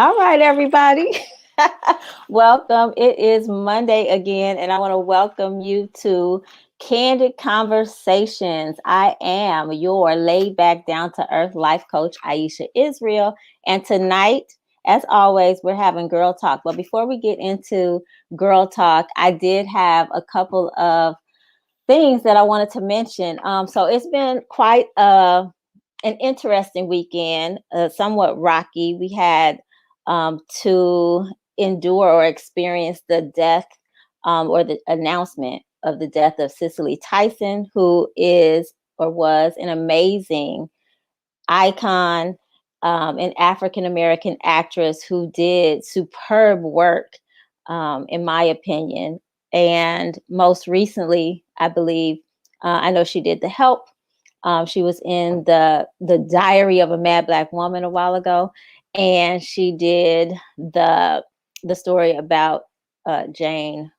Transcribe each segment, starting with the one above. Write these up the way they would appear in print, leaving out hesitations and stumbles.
All right, everybody. Welcome. It is Monday again, and I want to welcome you to Candid Conversations. I am your laid back, down to earth life coach, Aisha Israel. And tonight, as always, we're having girl talk. But before we get into girl talk, I did have a couple of things that I wanted to mention. So it's been quite an interesting weekend, somewhat rocky. We had to endure or experience the death or the announcement of the death of Cicely Tyson, who is or was an amazing icon, an African American actress who did superb work, in my opinion. And most recently, I believe, I know she did The Help. She was in the Diary of a Mad Black Woman a while ago, and she did the story about Jane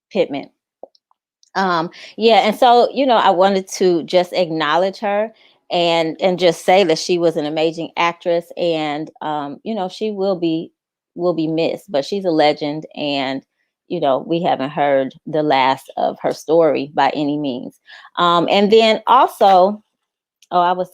Pittman. Yeah, and so I wanted to just acknowledge her and just say that she was an amazing actress, and she will be missed, but she's a legend, and we haven't heard the last of her story by any means. And then also, oh, I was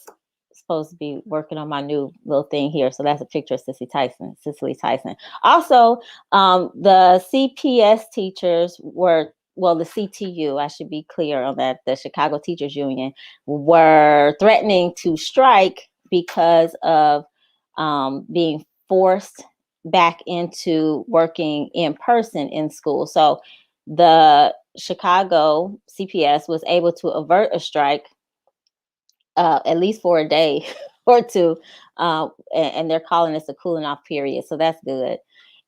supposed to be working on my new little thing here. So that's a picture of Cicely Tyson. Also, the CPS teachers were, well, the CTU, I should be clear on that, the Chicago Teachers Union, were threatening to strike because of being forced back into working in person in school. So the Chicago CPS was able to avert a strike, at least for a day or two. And they're calling this a cooling off period. So that's good.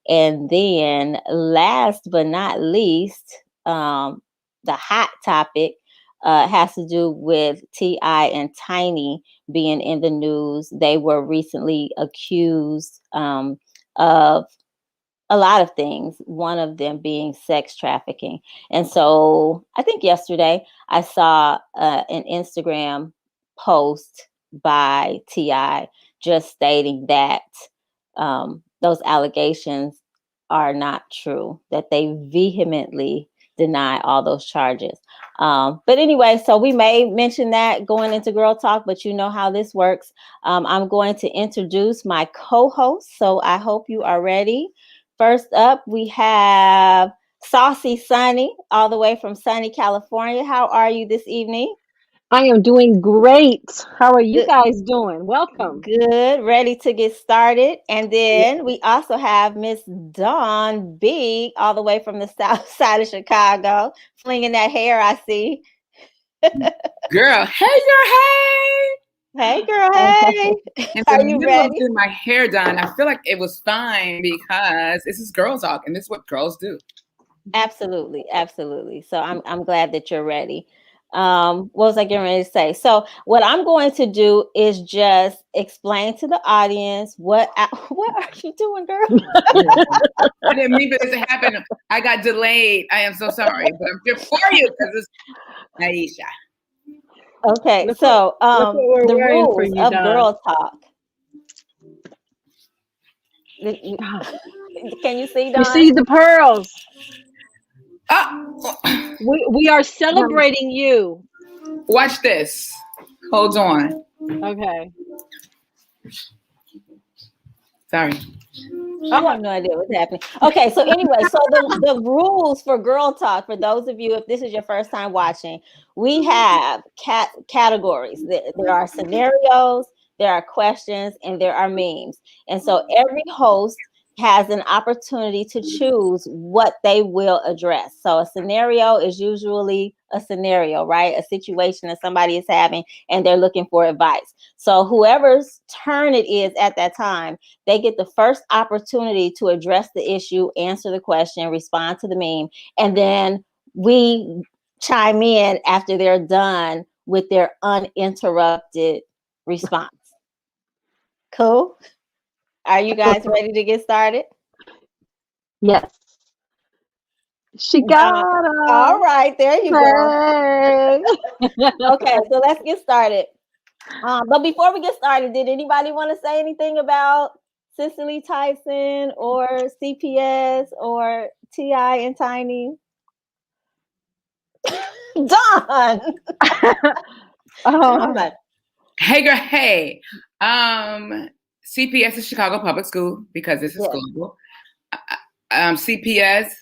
And then last but not least, the hot topic has to do with T.I. and Tiny being in the news. They were recently accused of a lot of things, one of them being sex trafficking. And so I think yesterday I saw an Instagram post by T.I. just stating that those allegations are not true, that they vehemently deny all those charges. But anyway, so we may mention that going into Girl Talk, but you know how this works. I'm going to introduce my co-host, so I hope you are ready. First up, we have Saucy Sunny, all the way from sunny California. How are you this evening? I am doing great. How are you Good, guys doing? Welcome. good, ready to get started. And Yeah. then we also have Miss Dawn B, all the way from the south side of Chicago, flinging that hair, I see. Girl, hey girl, hey! Hey, girl, hey. In the Are you middle of ready? getting my hair done, I feel like it was fine because this is girl talk and this is what girls do. Absolutely, absolutely. So I'm glad that you're ready. What was I getting ready to say? So what I'm going to do is just explain to the audience what are you doing, girl? I didn't mean for this to happen. I got delayed. I am so sorry, but I'm here for you because it's Aisha. Okay, Look what so look what we're the wearing for rules you, of Don. girl talk. Can you see, You Don? see the pearls. Oh, We are celebrating you. watch this. Hold on. Okay. Sorry. I have no idea what's happening. Okay, so anyway, so the rules for Girl Talk, for those of you, if this is your first time watching, we have categories. There are scenarios, there are questions, and there are memes. And so every host has an opportunity to choose what they will address. So a scenario is usually a scenario, right? A situation that somebody is having and they're looking for advice. So whoever's turn it is at that time, they get the first opportunity to address the issue, answer the question, respond to the meme, and then we chime in after they're done with their uninterrupted response. Cool? Are you guys ready to get started? Yes. She Done. got All us. right, there you go. Hey. Okay, so let's get started. But before we get started, did anybody want to say anything about Cicely Tyson or CPS or T.I. and Tiny? Don. Come Uh, on. Hey, girl, hey. CPS is Chicago Public School because this is Yeah. global. CPS,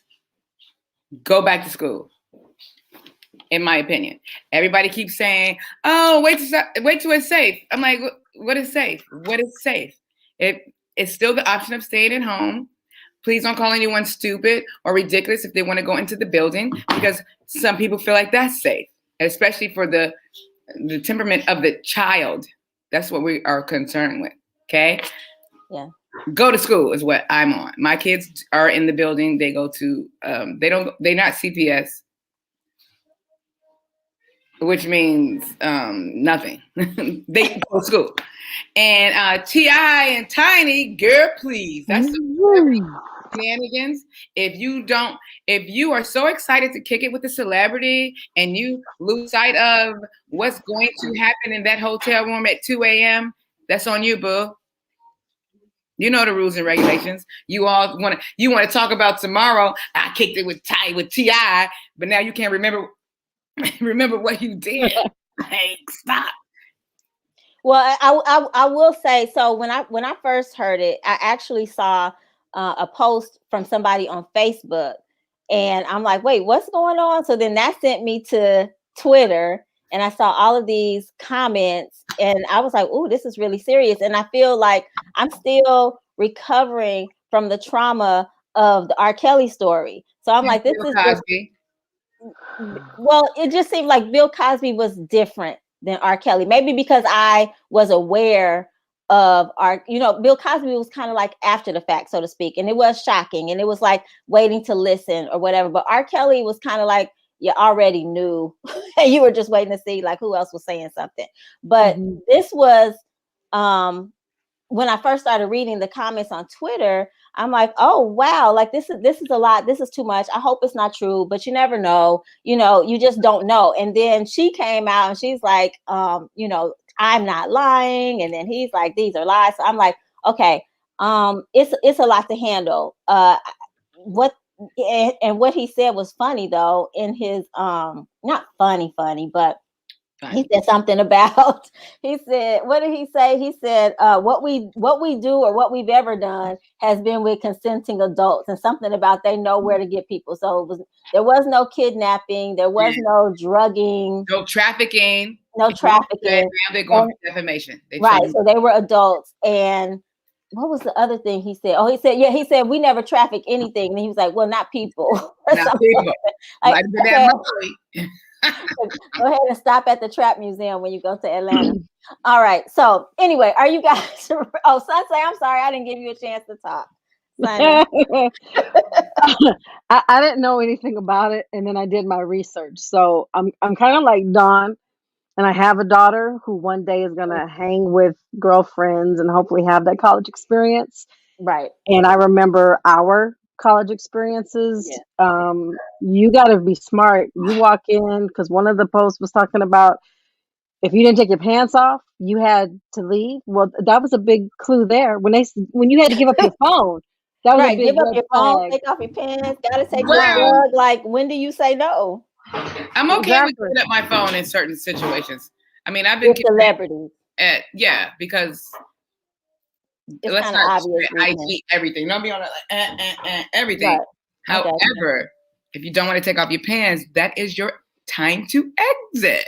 go back to school. In my opinion, everybody keeps saying, "Oh, wait till it's safe." I'm like, "What is safe? What is safe? It's still the option of staying at home. Please don't call anyone stupid or ridiculous if they want to go into the building, because some people feel like that's safe, especially for the temperament of the child. That's what we are concerned with. Okay, Yeah. go to school is what I'm on. My kids are in the building. They go to. They're not CPS, which means nothing. They go to school. And T.I. and Tiny, girl, please. That's the shenanigans. If you are so excited to kick it with a celebrity and you lose sight of what's going to happen in that hotel room at 2 a.m., that's on you, boo. You know the rules and regulations. You want to talk about tomorrow. I kicked it with T.I., but now you can't remember what you did. Like, stop. Well, I will say, so when I first heard it, I actually saw a post from somebody on Facebook, and I'm like, wait, what's going on? So then that sent me to Twitter, and I saw all of these comments, and I was like, oh, this is really serious. And I feel like I'm still recovering from the trauma of the R. Kelly story. So I'm like, this Bill is just, Cosby. well, it just seemed like Bill Cosby was different than R. Kelly. Maybe because I was aware of Bill Cosby was kind of like after the fact, so to speak. And it was shocking. And it was like waiting to listen or whatever. But R. Kelly was kind of like you already knew and you were just waiting to see like who else was saying something. But this was when I first started reading the comments on Twitter, I'm like, oh wow, like this is a lot. This is too much. I hope it's not true, but you never know. You just don't know. And then she came out and she's like, I'm not lying. And then he's like, these are lies. So I'm like, okay, it's a lot to handle. What and what he said was funny though in his not funny, but he said something about he said, what did he say? He said, what we do or what we've ever done has been with consenting adults, and something about they know where to get people. So there was no kidnapping, there was no drugging, no trafficking. Now they're going for defamation. Right. So they were adults. And what was the other thing he said? Oh, he said we never traffic anything. And he was like, well, not people. Not people. Like, okay. Go ahead and stop at the Trap Museum when you go to Atlanta. All right. So anyway, are you guys? Oh, Sunset, I'm sorry, I didn't give you a chance to talk. I didn't know anything about it, and then I did my research. So I'm kind of like Dawn, and I have a daughter who one day is gonna hang with girlfriends and hopefully have that college experience. Right. And I remember our college experiences. Yeah. You got to be smart. You walk in, because one of the posts was talking about if you didn't take your pants off, you had to leave. Well, that was a big clue there. When you had to give up your phone, that was right. a big Give up your phone, flag. take off your pants, gotta take your drug. Like, when do you say no? I'm okay with giving up my phone in certain situations. I mean, I've been with celebrities. Because it's let's not obvious. IG everything. Don't be on it like everything. Right. However, if you don't want to take off your pants, that is your time to exit.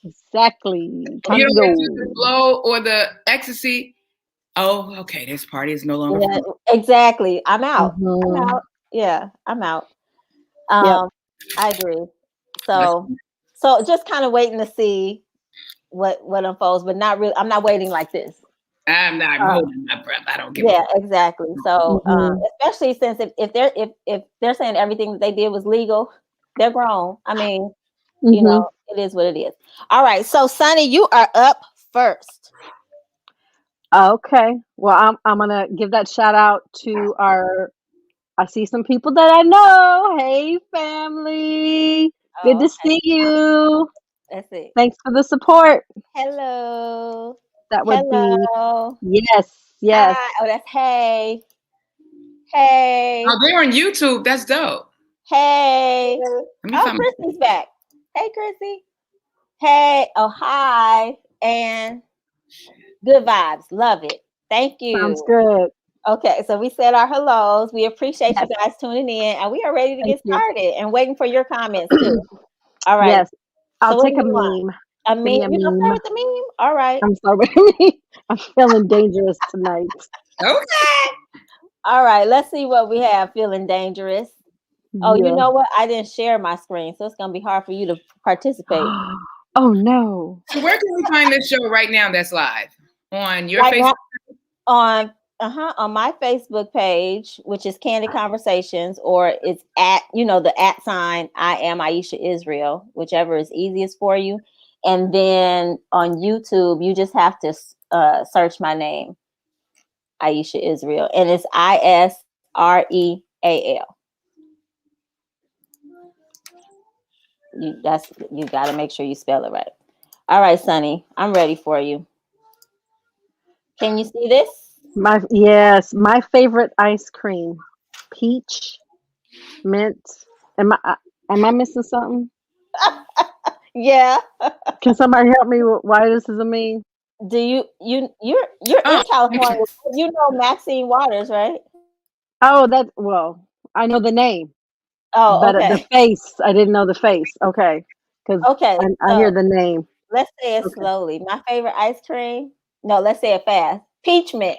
Exactly. Time you don't do the blow or the ecstasy. Oh, okay. This party is no longer. Yeah, exactly. I'm out. I'm out. Yeah, I'm out. I agree. So just kind of waiting to see what unfolds, but not really. I'm not waiting like this. I'm not holding my breath. I don't give. Yeah, exactly. So especially since if they're saying everything that they did was legal, they're grown. I mean, it is what it is. All right. So Sunny, you are up first. Okay. Well, I'm gonna give that shout out to I see some people that I know. Hey, family. Good to see you. That's it. Thanks for the support. Hello. That would be Hello. yes. Hi. Oh, that's hey. Hey. Oh, they're on YouTube. That's dope. Hey. Let me Oh, find Chrissy's back. Hey, Chrissy. Hey. Oh, hi. And good vibes. Love it. Thank Sounds you. good. Okay, so we said our hellos. We appreciate Yes. you guys tuning in, and we are ready to Thank get you. started and waiting for your comments too. All right. Yes. I'll So what take do a you want? meme. A Give me meme? a You gonna start meme. with the meme? All right. I'm sorry. What do you mean? I'm feeling dangerous tonight. Okay. All right. Let's see what we have. Feeling dangerous. Oh, you Yeah. know what? I didn't share my screen, so it's gonna be hard for you to participate. Oh no. So where can we find this show right now that's live? On your Right Facebook? now, on my Facebook page, which is Candid Conversations, or it's at the @ sign I am Aisha Israel, whichever is easiest for you. And then on YouTube, you just have to search my name, Aisha Israel, and it's ISREAL. You got to make sure you spell it right. All right, Sonny, I'm ready for you. Can you see this? My favorite ice cream. Peach, mint. Am I missing something? Yeah. Can somebody help me with why this is a meme? Do you're Oh, in California? You know Maxine Waters, right? Oh, well, I know the name, Oh, but the okay. face, I didn't know the face. Okay, because Okay, I hear so the name. let's say it Okay. slowly. My favorite ice cream. No, let's say it fast. Peach mint.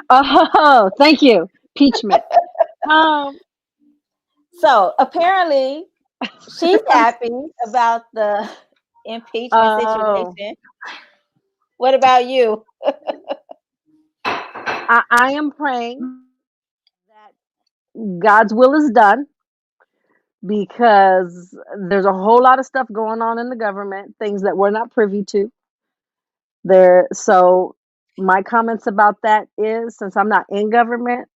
Oh, thank you. Peach mint. Um, So apparently she's happy about the impeachment oh, situation. What about you? I am praying that God's will is done because there's a whole lot of stuff going on in the government, things that we're not privy to. So my comments about that is, since I'm not in government,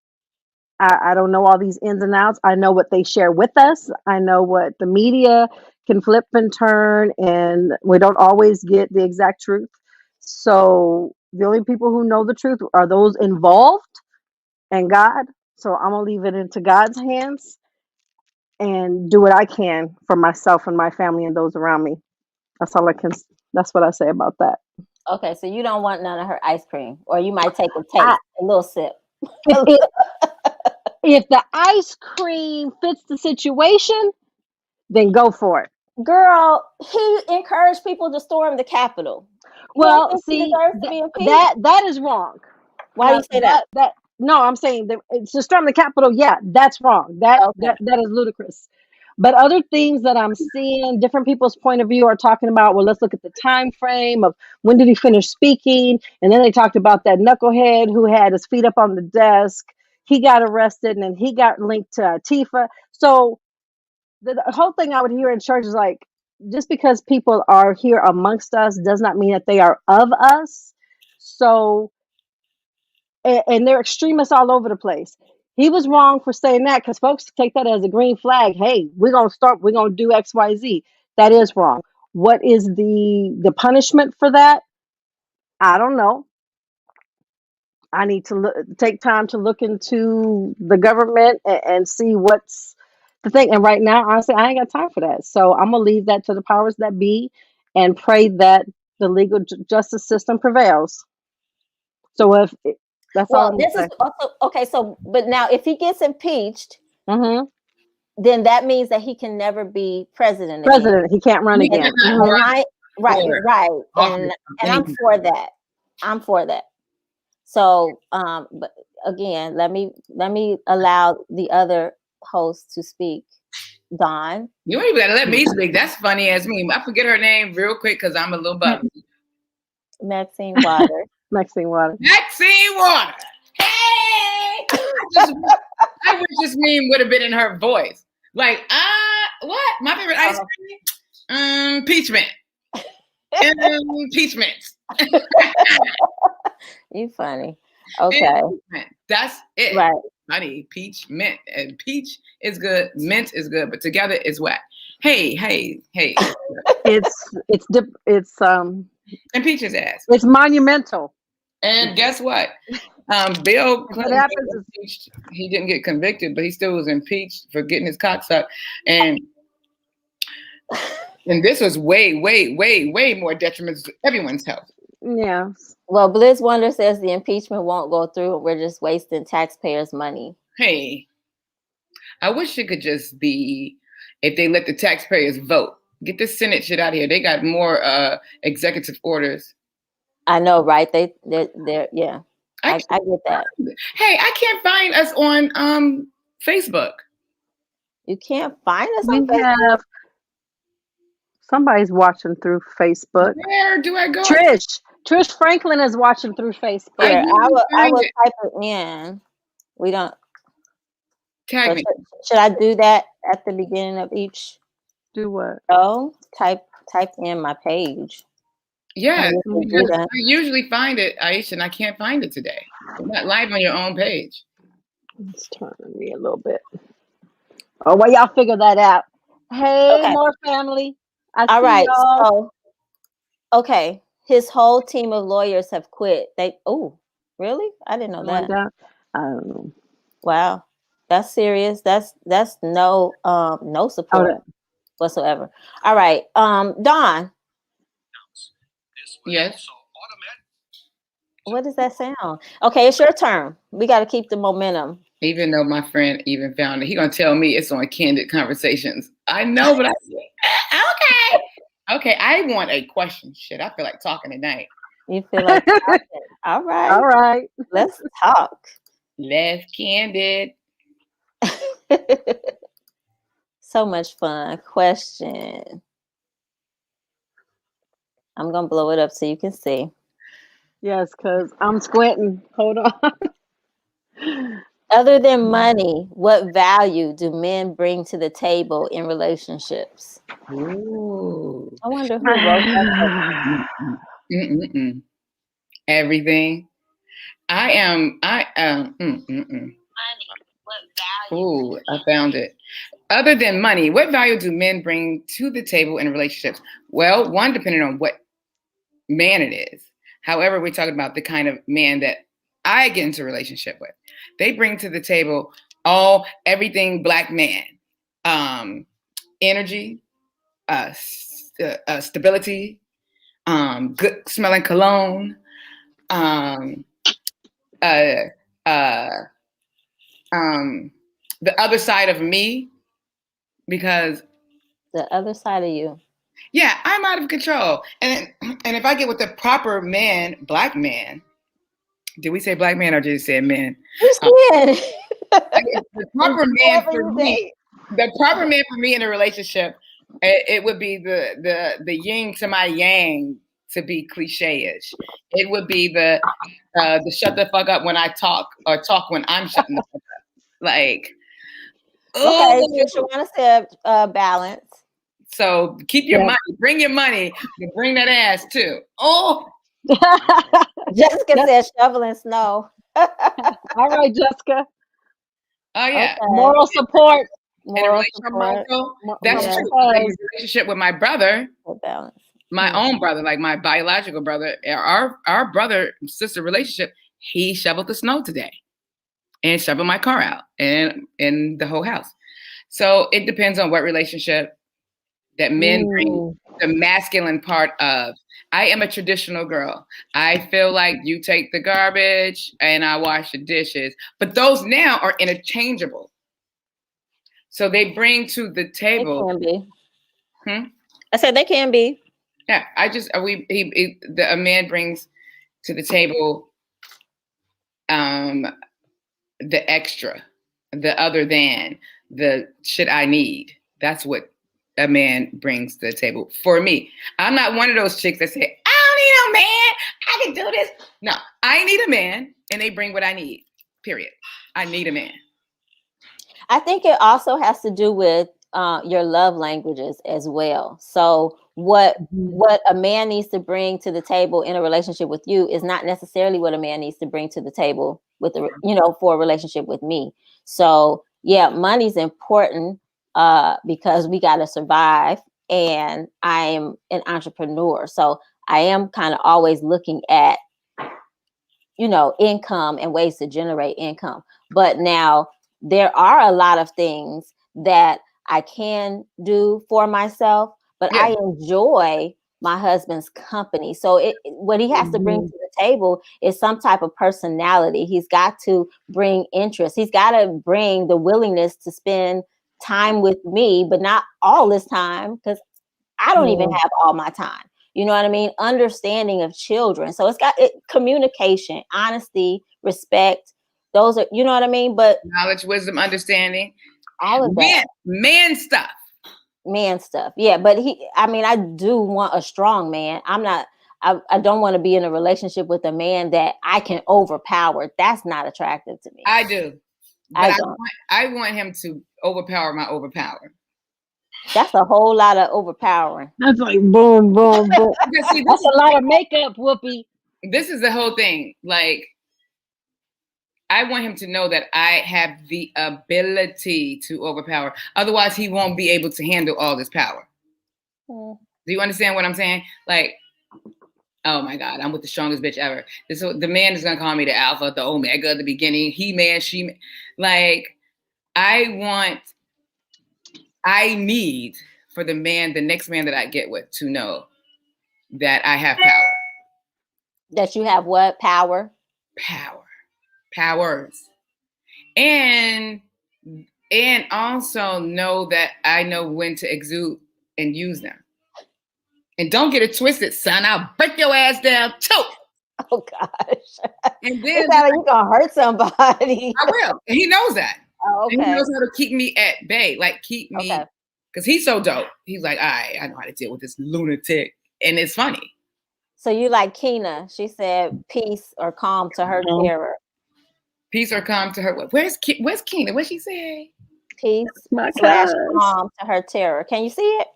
I don't know all these ins and outs. I know what they share with us. I know what the media can flip and turn, and we don't always get the exact truth. So the only people who know the truth are those involved and God. So I'm gonna leave it into God's hands and do what I can for myself and my family and those around me. That's all I can. That's what I say about that. Okay, so you don't want none of her ice cream, or you might take a I, taste, a little sip. if it if the ice cream fits the situation, then go for it. Girl, he encouraged people to storm the Capitol. You don't Well, think he see deserves to be impeached? that is wrong. Why do Now you say that? that no, I'm saying that it's to storm the Capitol. Yeah, that's wrong. Okay. That is ludicrous. But other things that I'm seeing, different people's point of view are talking about. Well, let's look at the time frame of when did he finish speaking, and then they talked about that knucklehead who had his feet up on the desk. He got arrested, and then he got linked to Tifa. So the whole thing I would hear in church is like, just because people are here amongst us does not mean that they are of us. So, and they're extremists all over the place. He was wrong for saying that because folks take that as a green flag. Hey, we're gonna do XYZ. That is wrong. What is the punishment for that? I don't know. I need to take time to look into the government and see what's the thing. And right now, honestly, I ain't got time for that. So I'm gonna leave that to the powers that be and pray that the legal justice system prevails. So that's all Well, I'm this gonna is say. also okay. So, but now if he gets impeached, Mm-hmm. then that means that he can never be president again. President, he can't run you again. cannot Hmm. And run I, right, for right, office of and any I'm for that. I'm for that. So, but again, let me allow the other host to speak. Dawn. You ain't even gotta let me speak. That's funny as me. I forget her name real quick because I'm a little bubbly. Maxine Waters. Maxine Water. Maxine Water. Hey! I wish this meme would have been in her voice. Like, what? My favorite ice cream? Peachment. Peachments. You funny. Okay. That's it. Right. Honey, peach, mint. And peach is good. Mint is good. But together it's whack. Hey. It's Impeach his ass. It's monumental. And guess what? Bill Clinton What happens is impeached. He didn't get convicted, but he still was impeached for getting his cock sucked. And this was way more detrimental to everyone's health. yeah. Well, Bliss Wonder says the impeachment won't go through. We're just wasting taxpayers' money. Hey, I wish it could just be if they let the taxpayers vote. Get this Senate shit out of here. They got more executive orders. I know, right? They're yeah. I get that. Hey, I can't find us on Facebook. You can't find us on Facebook. Somebody's watching through Facebook. Where do I go? Trish Franklin is watching through Facebook. Here, I will type it in. We don't tag me. Should I do that at the beginning of each? Do what? Oh, type in my page. Yeah, because I usually find it, Aisha, and I can't find it today. It's not live on your own page. It's turning me a little bit. Oh, well, y'all figure that out. Hey, okay. More family. All right. So, okay. His whole team of lawyers have quit. Really? I didn't know that. I don't know. Wow. That's serious. That's no support whatsoever. All right. Dawn. Yes. What does that sound? Okay, it's your turn. We got to keep the momentum. Even though my friend even found it, he gonna tell me it's on Candid Conversations. I know, but okay. I want a question. Shit, I feel like talking tonight. You feel like talking? All right. Let's talk. Let's Candid. So much fun. Question. I'm gonna blow it up so you can see. Yes, because I'm squinting. Hold on. Other than money, what value do men bring to the table in relationships? Ooh. I wonder who wrote that. Everything. Ooh, I found it. Other than money, what value do men bring to the table in relationships? Well, one, depending on what man it is. However, we're talking about the kind of man that I get into a relationship with. They bring to the table everything Black man. Energy, stability, good smelling cologne, the other side of me, because the other side of you. Yeah, I'm out of control. And if I get with the proper man, Black man, did we say Black man or did we say man? The proper man for me. The proper man for me in a relationship, it would be the yin to my yang, to be cliche-ish. It would be the shut the fuck up when I talk, or talk when I'm shutting the fuck up. Like, okay, so you want to say balance. So keep your money, bring your money, and bring that ass too. Oh, Jessica said shoveling snow. All right, Jessica. Oh yeah, okay. Moral support. Moral support. That's true. In a relationship with my brother, my own brother, like my biological brother, our brother sister relationship, he shoveled the snow today, and shoveled my car out, and in the whole house. So it depends on what relationship that men bring the masculine part of. I am a traditional girl. I feel like you take the garbage and I wash the dishes. But those now are interchangeable. So they bring to the table. They can be. I said they can be. Yeah, a man brings to the table the extra, the other than, the shit I need. That's what a man brings to the table for me. I'm not one of those chicks that say, I don't need no man, I can do this. No, I need a man, and they bring what I need, period. I need a man. I think it also has to do with your love languages as well. So what a man needs to bring to the table in a relationship with you is not necessarily what a man needs to bring to the table with for a relationship with me. So yeah, money's important because we got to survive, and I'm an entrepreneur. So I am kind of always looking at, income and ways to generate income. But now there are a lot of things that I can do for myself, but I enjoy my husband's company. So what he has to bring to the table is some type of personality. He's got to bring interest. He's got to bring the willingness to spend time with me, but not all this time, because I don't even have all my time. You know what I mean? Understanding of children. So it's got communication, honesty, respect. Those are, you know what I mean? But knowledge, wisdom, understanding. All of that. Man stuff. Man stuff. Yeah. But I do want a strong man. I don't want to be in a relationship with a man that I can overpower. That's not attractive to me. I do. But I want him to overpower my overpower. That's a whole lot of overpowering. That's like boom, boom, boom. See, that's a lot of makeup, Whoopi. This is the whole thing. Like, I want him to know that I have the ability to overpower. Otherwise, he won't be able to handle all this power. Do you understand what I'm saying? Like, oh my God, I'm with the strongest bitch ever. The man is gonna call me the alpha, the omega, the beginning. He man, she man. Like, I need for the next man that I get with, to know that I have power. That you have what? Power? Powers. And also know that I know when to exude and use them. And don't get it twisted, son. I'll break your ass down too. Oh gosh. And then you're gonna hurt somebody. I will. And he knows that. Oh, okay. And he knows how to keep me at bay. Like, keep me, because he's so dope. He's like, I know how to deal with this lunatic. And it's funny. So you like Keena. She said peace or calm to her terror. Peace or calm to her. Where's Keena? What'd she say? Peace / calm to her terror. Can you see it?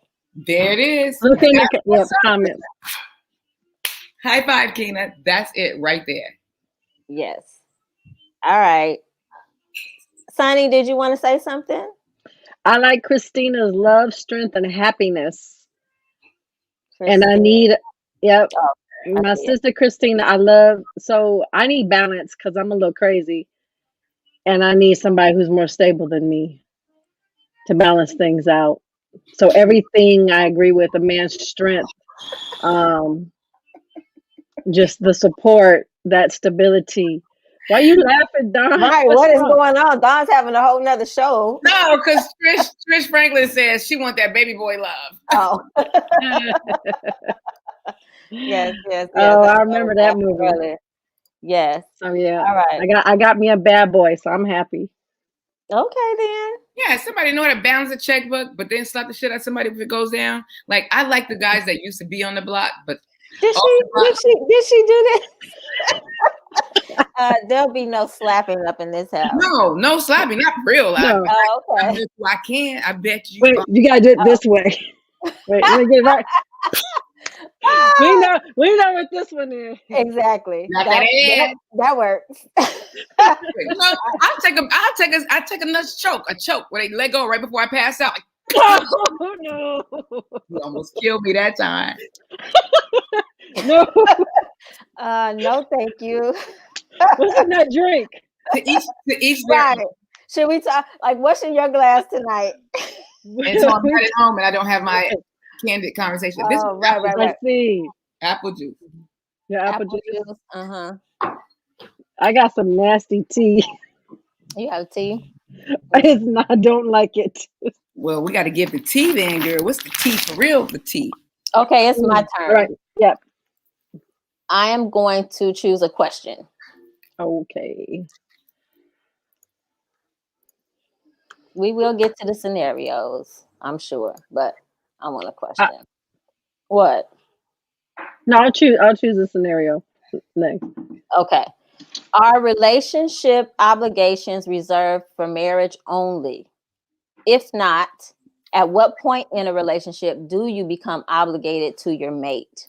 There it is. Look in the comments. High five, Keena. That's it right there. Yes. All right. Sonny, did you want to say something? I like Christina's love, strength, and happiness. And I need, my sister Christina, I need balance because I'm a little crazy. And I need somebody who's more stable than me to balance things out. So everything I agree with, a man's strength, just the support, that stability. Why are you laughing, Don? Right, what is going on? Don's having a whole nother show. No, because Trish Franklin says she want that baby boy love. Oh. Yes. Oh, I remember that movie. Really. Yes. Oh yeah. All right. I got me a bad boy, so I'm happy. Okay then. Yeah, somebody know how to balance a checkbook, but then slap the shit out somebody if it goes down. Like, I like the guys that used to be on the block, but did she do that? There'll be no slapping up in this house. No slapping, not real. No. Okay. I can. I bet you. Wait, you gotta do it this way. Wait, let me get it right. We know what this one is. Exactly. That works. I'll take another choke where they let go right before I pass out. Like, oh no! You almost killed me that time. No. No, thank you. What's in that drink? To each right. Should we talk? Like, what's in your glass tonight? And so I'm at home and I don't have my candid conversation. This is right. I see. Apple juice. Your apple juice. I got some nasty tea. You have tea? I don't like it. Well, we got to give the tea then, girl. What's the tea for real? The tea. Okay, it's my turn. Right. Yep. I am going to choose a question. Okay. We will get to the scenarios, I'm sure, but I want a question. What? No, I'll choose a scenario next. Okay. Are relationship obligations reserved for marriage only? If not, at what point in a relationship do you become obligated to your mate?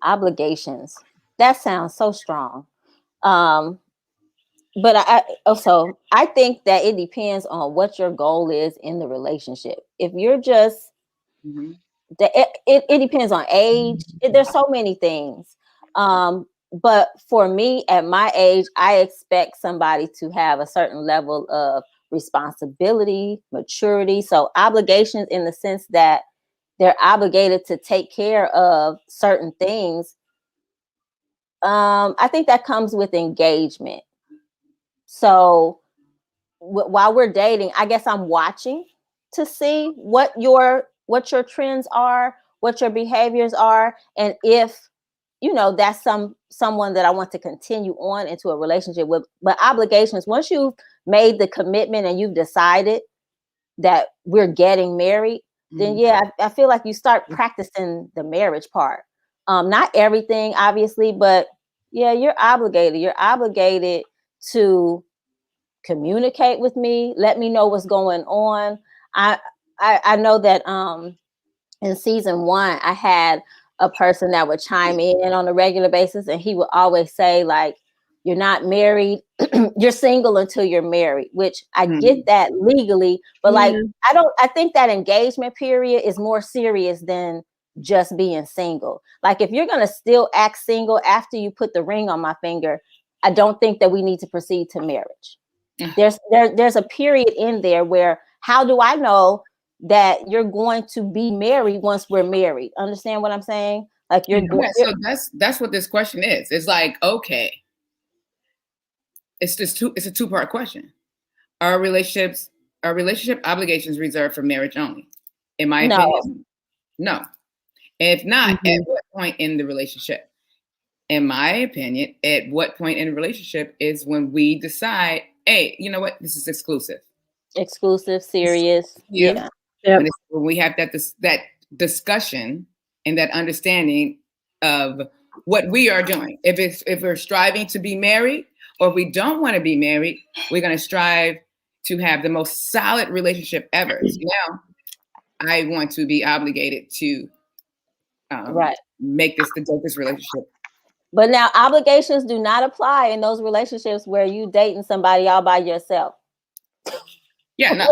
Obligations. That sounds so strong. But I think that it depends on what your goal is in the relationship. If you're just it depends on age. There's so many things. But for me, at my age, I expect somebody to have a certain level of responsibility, maturity. So obligations in the sense that they're obligated to take care of certain things. I think that comes with engagement. So while we're dating, I guess I'm watching to see what your trends are, what your behaviors are, and if that's someone that I want to continue on into a relationship with. But obligations, once you've made the commitment and you've decided that we're getting married, then yeah, I feel like you start practicing the marriage part. Not everything, obviously, but yeah, you're obligated. You're obligated to communicate with me, let me know what's going on. I know that in season 1 I had a person that would chime in on a regular basis, and he would always say, like, you're not married, you're single until you're married, which I get that legally, but like I think that engagement period is more serious than just being single. Like, if you're going to still act single after you put the ring on my finger, I don't think that we need to proceed to marriage. There's a period in there where, how do I know that you're going to be married once we're married? Understand what I'm saying? Like, so that's what this question is. It's like, okay, it's a two-part question. Are relationship obligations reserved for marriage only? In my opinion, no. And if not, at what point in the relationship? In my opinion, at what point in the relationship is when we decide, hey, you know what, this is exclusive, serious. Yeah. When we have that discussion and that understanding of what we are doing. If we're striving to be married, or if we don't want to be married, we're going to strive to have the most solid relationship ever. So now I want to be obligated to make this the dopest relationship. But now obligations do not apply in those relationships where you dating somebody all by yourself. Yeah, no.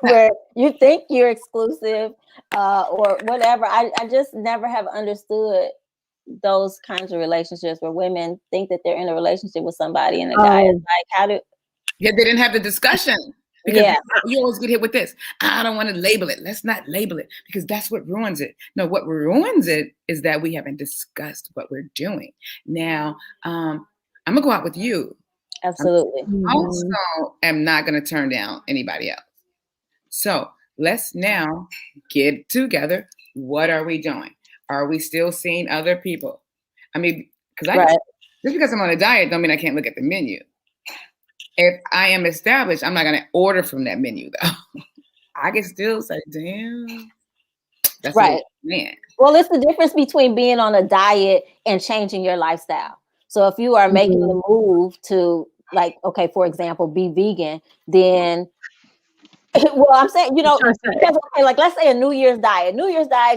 where you think you're exclusive or whatever. I just never have understood those kinds of relationships where women think that they're in a relationship with somebody and the guy is like, how do... Yeah, they didn't have the discussion. Because you always get hit with this. I don't want to label it. Let's not label it, because that's what ruins it. No, what ruins it is that we haven't discussed what we're doing. Now, I'm going to go out with you. Absolutely. I also am not going to turn down anybody else. So let's now get together. What are we doing? Are we still seeing other people? I mean, just because I'm on a diet don't mean I can't look at the menu. If I am established, I'm not going to order from that menu, though. I can still say, damn. That's right. Man. Well, it's the difference between being on a diet and changing your lifestyle. So if you are making the move to, like, okay, for example, be vegan, then, well, I'm saying, because, okay, like, let's say a New Year's diet.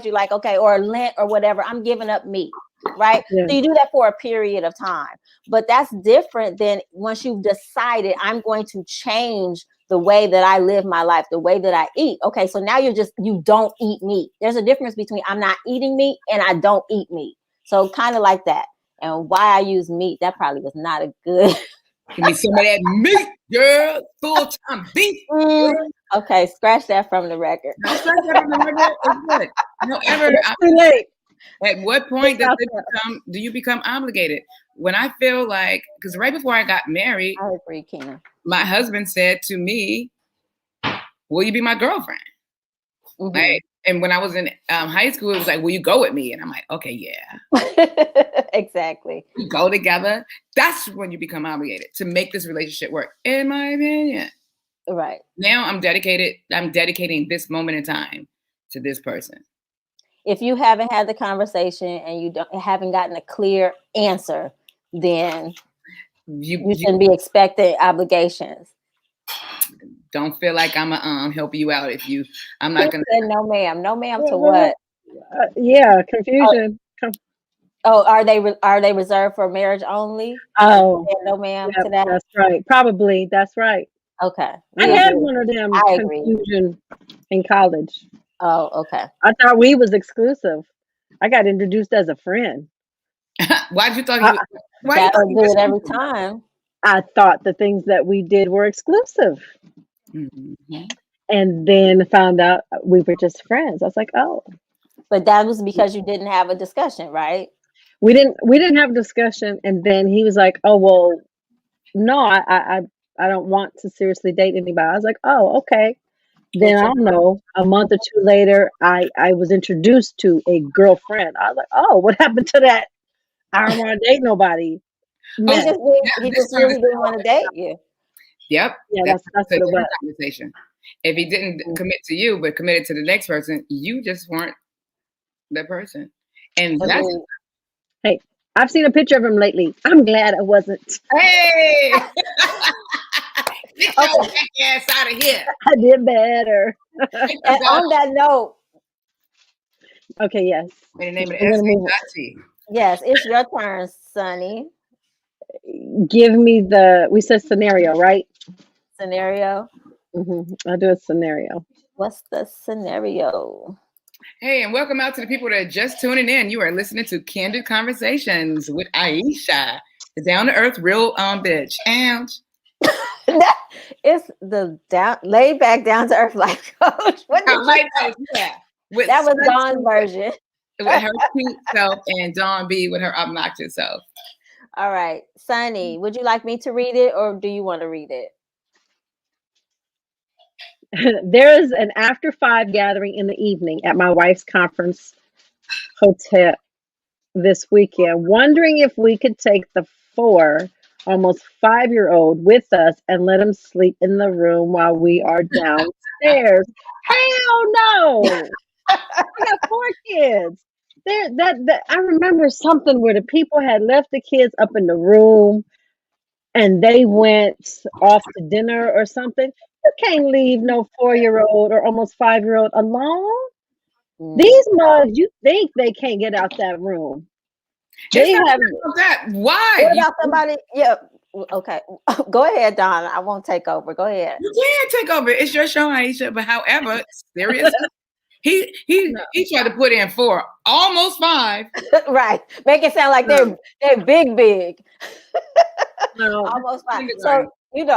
You're like, okay, or Lent or whatever, I'm giving up meat. Right. So you do that for a period of time, but that's different than once you've decided, I'm going to change the way that I live my life, the way that I eat. Okay. So now you don't eat meat. There's a difference between I'm not eating meat and I don't eat meat. So kind of like that. And why I use meat, that probably was not a good. Give me some of that meat, girl. Full-time beef. Okay. Scratch that from the record. No, scratch that from the record. It's good. However, too late. At what point do you become obligated? When I feel like, because right before I got married, I agree, Kina. My husband said to me, will you be my girlfriend? Like, and when I was in high school, it was like, will you go with me? And I'm like, okay, yeah. Exactly. We go together. That's when you become obligated to make this relationship work, in my opinion. Right. Now I'm dedicating this moment in time to this person. If you haven't had the conversation and you haven't gotten a clear answer, then you shouldn't be expecting obligations. Don't feel like I'm gonna help you out I'm not gonna. No, ma'am. No, ma'am. To what? Confusion. Are they reserved for marriage only? No, ma'am. To that. That's right. Probably. That's right. Okay. I had one of them confusion in college. Oh, okay. I thought we was exclusive. I got introduced as a friend. Why'd you thought I, you? Why you thought That'll you do was it every time. I thought the things that we did were exclusive, Mhm. and then found out we were just friends. I was like, oh, But that was because you didn't have a discussion, right? we didn't have a discussion, and then he was like, oh well, no, I don't want to seriously date anybody. I was like, oh, okay. Then I don't know. A month or two later, I was introduced to a girlfriend. I was like, oh, what happened to that? I don't want to date nobody. He Man, just he This just turned really didn't want to date you. Yep. yeah, That's that's a what it different was. conversation. If he didn't Mm. commit to you, but committed to the next person, you just weren't that person. And that's Agreed. Hey, I've seen a picture of him lately. I'm glad I wasn't. hey, get your Okay. back ass out of here. I did better. Get And your dog on that note, Okay, yes. in the name of the We're gonna move. S3E2. yes, it's your turn, Sonny. Give me we said scenario, right? Scenario. I'll do a scenario. What's the scenario? Hey, and welcome out to the people that are just tuning in. You are listening to Candid Conversations with Aisha, the down to earth real bitch. And It's the laid back, down to earth life coach. What did I you like say? those. Yeah. With That was Sun Dawn's version. with her cute self and Dawn B with her obnoxious self. All right, Sonny, would you like me to read it or do you want to read it? There is an after 5 gathering in the evening at my wife's conference hotel this weekend. Wondering if we could take the almost 5-year-old with us and let him sleep in the room while we are downstairs. Hell no! I got 4 kids. That I remember something where the people had left the kids up in the room and they went off to dinner or something. You can't leave no 4-year-old or almost 5-year-old alone. These mugs, you think they can't get out that room. They It's not have about that. Why? What about somebody? Yeah. Okay. Go ahead, Dawn. I won't take over. Go ahead. You can't take over. It's your show, Aisha. But however, seriously, he tried to put in 4, almost 5. Right. Make it sound like they're big. no. Almost 5. So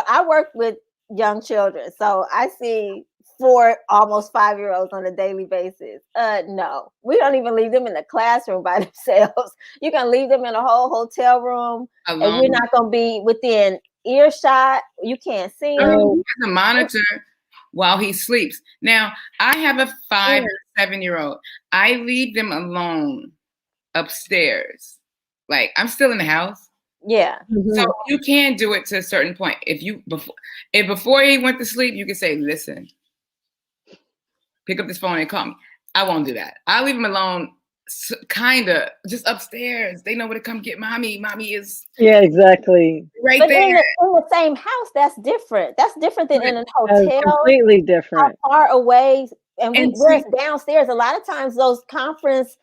I work with young children, so I see 4 almost 5-year-olds on a daily basis. No, we don't even leave them in the classroom by themselves. You can leave them in a whole hotel room, Alone. and we're not going to be within earshot. You can't see I them. mean, he has a monitor while he sleeps. Now, I have a 5 and 7-year-old. I leave them alone upstairs. Like, I'm still in the house. Yeah. So you can do it to a certain point. If before he went to sleep, you can say, listen, pick up this phone and call me. I won't do that. I'll leave him alone, kind of, just upstairs. They know where to come get mommy. Mommy is exactly right but there. in the same house, that's different. That's different than in a hotel. That's completely different. How far away, and we're see, downstairs. A lot of times, those conference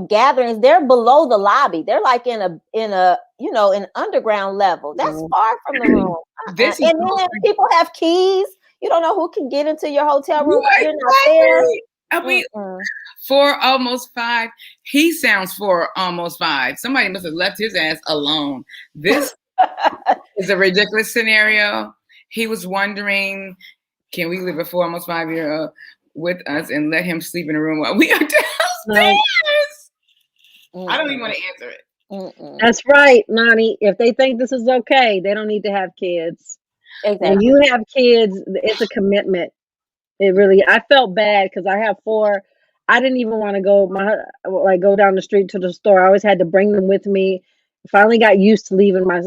gatherings, they're below the lobby. They're like in an underground level. That's far from the room. And then people have keys. You don't know who can get into your hotel room if you're not there. I mean, 4 almost 5. He sounds 4 almost 5. Somebody must have left his ass alone. This is a ridiculous scenario. He was wondering, can we leave a 4 almost 5-year-old with us and let him sleep in a room while we are downstairs? I don't even want to answer it. That's right, Nani. If they think this is okay, they don't need to have kids. Exactly. When you have kids, it's a commitment. It really. I felt bad because I have 4. I didn't even want to go down the street to the store. I always had to bring them with me. Finally got used to leaving my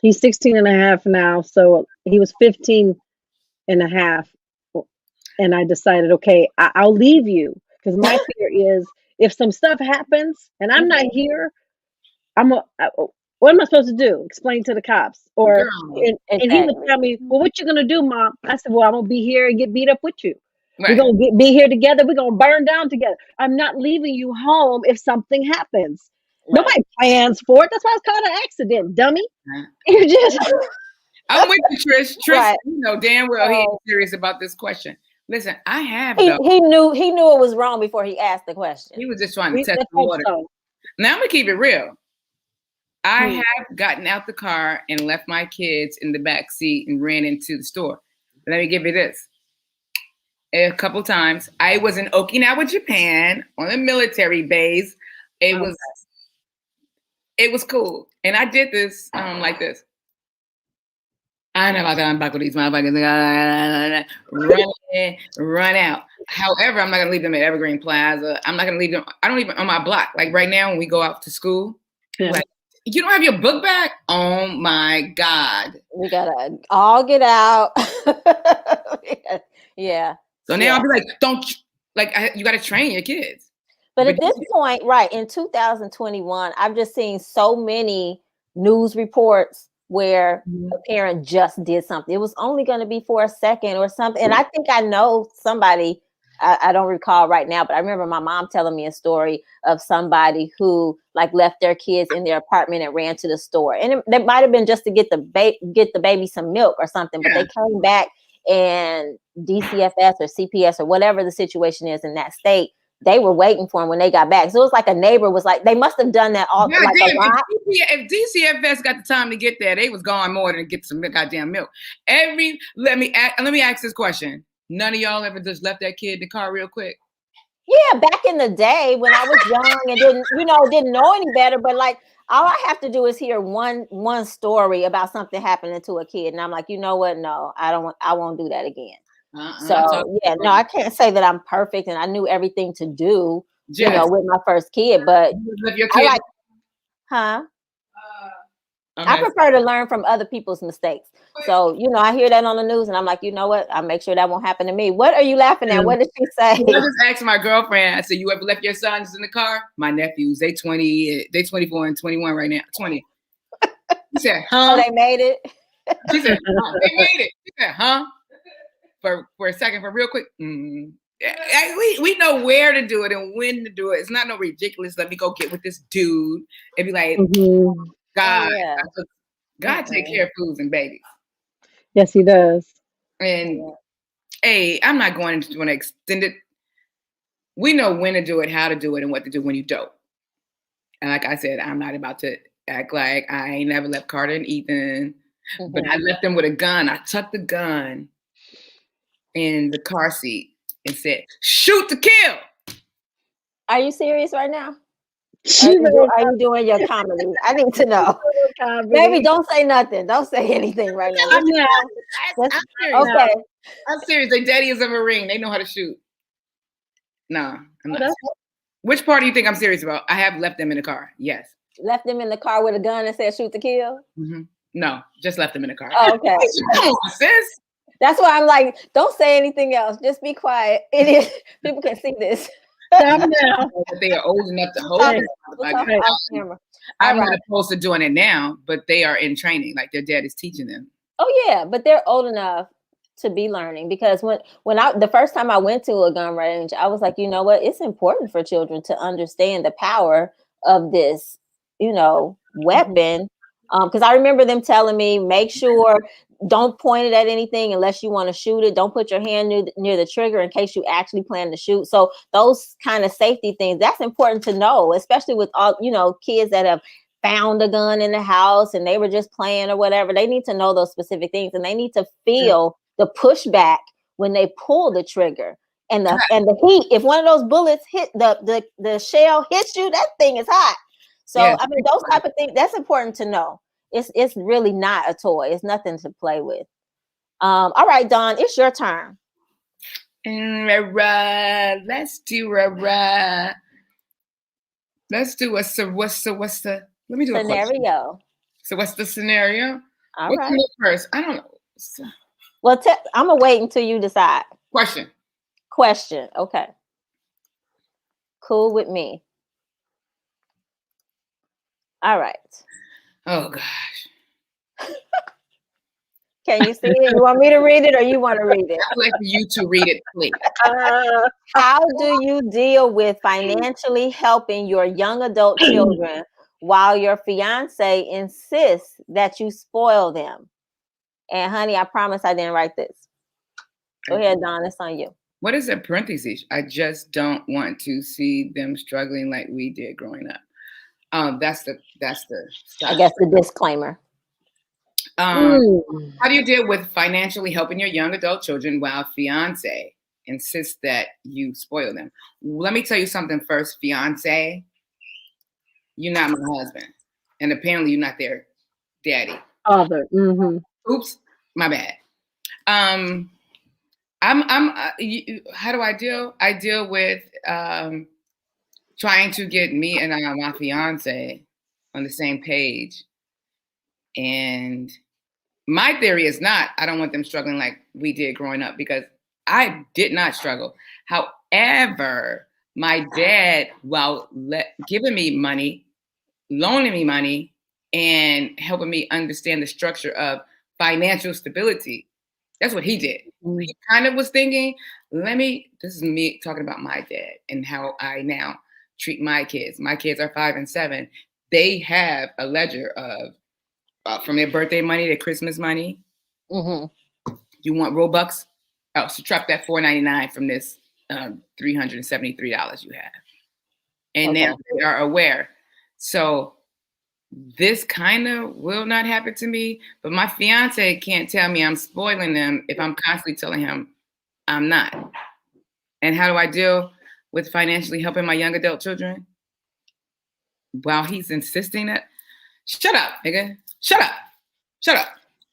he's 16 and a half now, so he was 15 and a half. And I decided, okay, I'll leave you because my fear is if some stuff happens and I'm not here, what am I supposed to do? Explain to the cops? Or and he would tell me, well, what you gonna do, Mom? I said, well, I'm gonna be here and get beat up with you. Right. We're gonna be here together. We're gonna burn down together. I'm not leaving you home if something happens. Right. Nobody plans for it. That's why it's called an accident, dummy. Right. You're just. I'm with you, Trish. Trish, right. You know damn well he ain't serious about this question. Listen, I have He though. knew it was wrong before he asked the question. He was just trying to test Let's the hope water. so. Now I'm gonna keep it real. I Hmm. have gotten out the car and left my kids in the back seat and ran into the store. Let me give you this. A couple times. I was in Okinawa, Japan, on a military base. It was cool, and I did this like this. I know about to unbuckle these motherfuckers. Run in, run out. However, I'm not gonna leave them at Evergreen Plaza. I'm not gonna leave them. I don't even on my block. Like right now, when we go out to school, Yeah. like you don't have your book bag. Oh my God! We gotta all get out. Yeah. So now I'll be like, don't you got to train your kids. But at this point, right, in 2021, I've just seen so many news reports where a parent just did something. It was only going to be for a second or something. And I think I know somebody, I don't recall right now, but I remember my mom telling me a story of somebody who like left their kids in their apartment and ran to the store. And it might have been just to get the baby some milk or something, but they came back and DCFS or CPS or whatever the situation is in that state, they were waiting for him when they got back. So it was like a neighbor was like, they must have done that all like damn, a lot. If DCFS got the time to get there, they was gone more than get some goddamn milk. Let me ask this question. None of y'all ever just left that kid in the car real quick? Yeah, back in the day when I was young and didn't know any better, but like all I have to do is hear one story about something happening to a kid, and I'm like, you know what? No, I won't do that again. So yeah, no, I can't say that I'm perfect and I knew everything to do, with my first kid, but I like, huh? I prefer to learn from other people's mistakes. So, I hear that on the news and I'm like, you know what? I'll make sure that won't happen to me. What are you laughing at? What did she say? I just asked my girlfriend, I said, you ever left your sons in the car? My nephews, they 24 and 21 right now. 20. She said, huh? Oh, they made it. She said, they made it. She said, huh? For a second, for real quick. We know where to do it and when to do it. It's not no ridiculous. Let me go get with this dude and be like, God, God take care of foods and babies. Yes, he does. And hey, I'm not going to want to extend it. We know when to do it, how to do it, and what to do when you don't. And like I said, I'm not about to act like I ain't never left Carter and Ethan, but I left them with a gun. I tucked the gun in the car seat and said, "Shoot to kill." Are you serious right now? Are you doing your comedy? I need to know. Baby, don't say nothing. Don't say anything right now. I'm serious. Okay. I'm serious. Their daddy is a Marine. They know how to shoot. No, I'm not. Which part do you think I'm serious about? I have left them in the car. Yes. Left them in the car with a gun and said shoot to kill? No, just left them in the car. Oh, okay. Sis. That's why I'm like, don't say anything else. Just be quiet. It is. People can see this. They are old enough to hold it. I'm not opposed to doing it now, but they are in training. Like their dad is teaching them. Oh yeah, but they're old enough to be learning, because when the first time I went to a gun range, I was like, you know what? It's important for children to understand the power of this, weapon. Because I remember them telling me, make sure don't point it at anything unless you want to shoot it. Don't put your hand near the trigger in case you actually plan to shoot. So those kind of safety things, that's important to know, especially with all, kids that have found a gun in the house and they were just playing or whatever. They need to know those specific things, and they need to feel the pushback when they pull the trigger and the heat. If one of those bullets hit the shell hits you, that thing is hot. So I mean, those type of things, that's important to know. It's really not a toy. It's nothing to play with. All right, Dawn, it's your turn. Let's do what's the let me do scenario. So what's the scenario? All right. First, I don't know. Well, I'm gonna wait until you decide. Question. Okay. Cool with me. All right. Oh gosh. Can you see it? You want me to read it or you want to read it? I'd like for you to read it, please. How do you deal with financially helping your young adult children while your fiance insists that you spoil them? And honey, I promise I didn't write this. Go ahead, Dawn. It's on you. What is a parenthesis? I just don't want to see them struggling like we did growing up. That's the I guess the disclaimer. How do you deal with financially helping your young adult children while fiance insists that you spoil them? Let me tell you something first, fiance. You're not my husband, and apparently you're not their daddy. Father. Mm-hmm. Oops, my bad. How do I deal? I deal with trying to get me and my fiance on the same page. And my theory is not, I don't want them struggling like we did growing up, because I did not struggle. However, my dad, while giving me money, loaning me money, and helping me understand the structure of financial stability, that's what he did. He kind of was thinking, this is me talking about my dad and how I now treat my kids. My kids are 5 and 7. They have a ledger of from their birthday money, their Christmas money. Mm-hmm. You want Robux? Oh, subtract that $4.99 from this $373 you have. And now they are aware. So this kind of will not happen to me, but my fiance can't tell me I'm spoiling them if I'm constantly telling him I'm not. And how do I deal with financially helping my young adult children while he's insisting that? Shut up, nigga. Shut up. Shut up.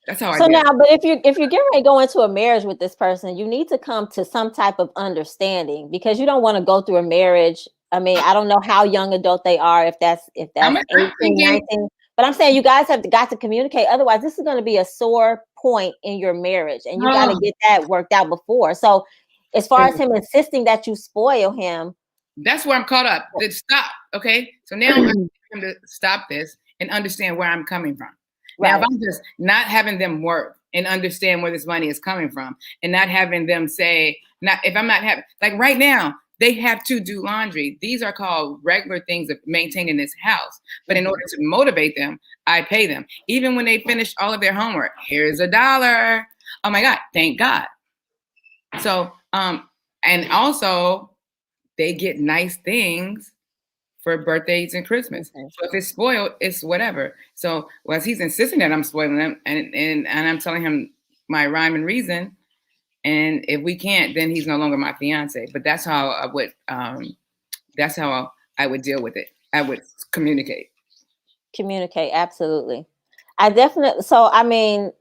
That's how I do. So now, but if you're getting ready to go into a marriage with this person, you need to come to some type of understanding, because you don't want to go through a marriage. I mean, I don't know how young adult they are, if that's 18, 19. But I'm saying you guys have got to communicate. Otherwise, this is going to be a sore point in your marriage, and you got to get that worked out before. So as far as him insisting that you spoil him. That's where I'm caught up. Stop. Okay. So now I need him to stop this and understand where I'm coming from. Right. Now, if I'm just not having them work and understand where this money is coming from, and not having them say, if I'm not having, like right now, they have to do laundry. These are called regular things of maintaining this house. But in order to motivate them, I pay them. Even when they finish all of their homework, here's $1. Oh my God, thank God. So, and also they get nice things for birthdays and Christmas. So if it's spoiled, it's whatever. So as he's insisting that I'm spoiling them, and I'm telling him my rhyme and reason, and if we can't, then he's no longer my fiance. But that's how I would deal with it. I would communicate. Communicate, absolutely. I definitely. So I mean,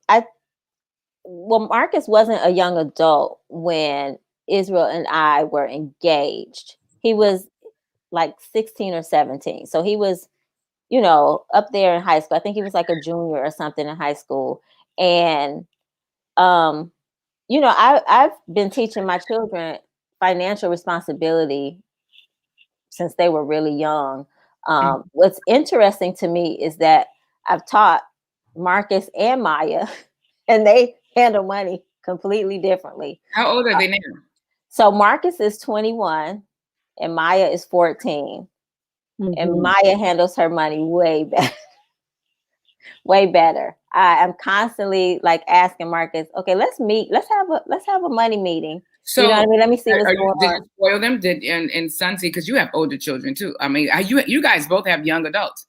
Marcus wasn't a young adult when Israel and I were engaged. He was like 16 or 17. So he was, up there in high school. I think he was like a junior or something in high school. And, I've been teaching my children financial responsibility since they were really young. What's interesting to me is that I've taught Marcus and Maya, and they handle money completely differently. How old are they now? So Marcus is 21 and Maya is 14. Mm-hmm. And Maya handles her money way better. Way better. I'm constantly like asking Marcus, okay, let's meet. Let's have a money meeting. So you know what I mean? Let me see what's going on. Did you spoil them? And Sunsi, because you have older children too. I mean, you guys both have young adults.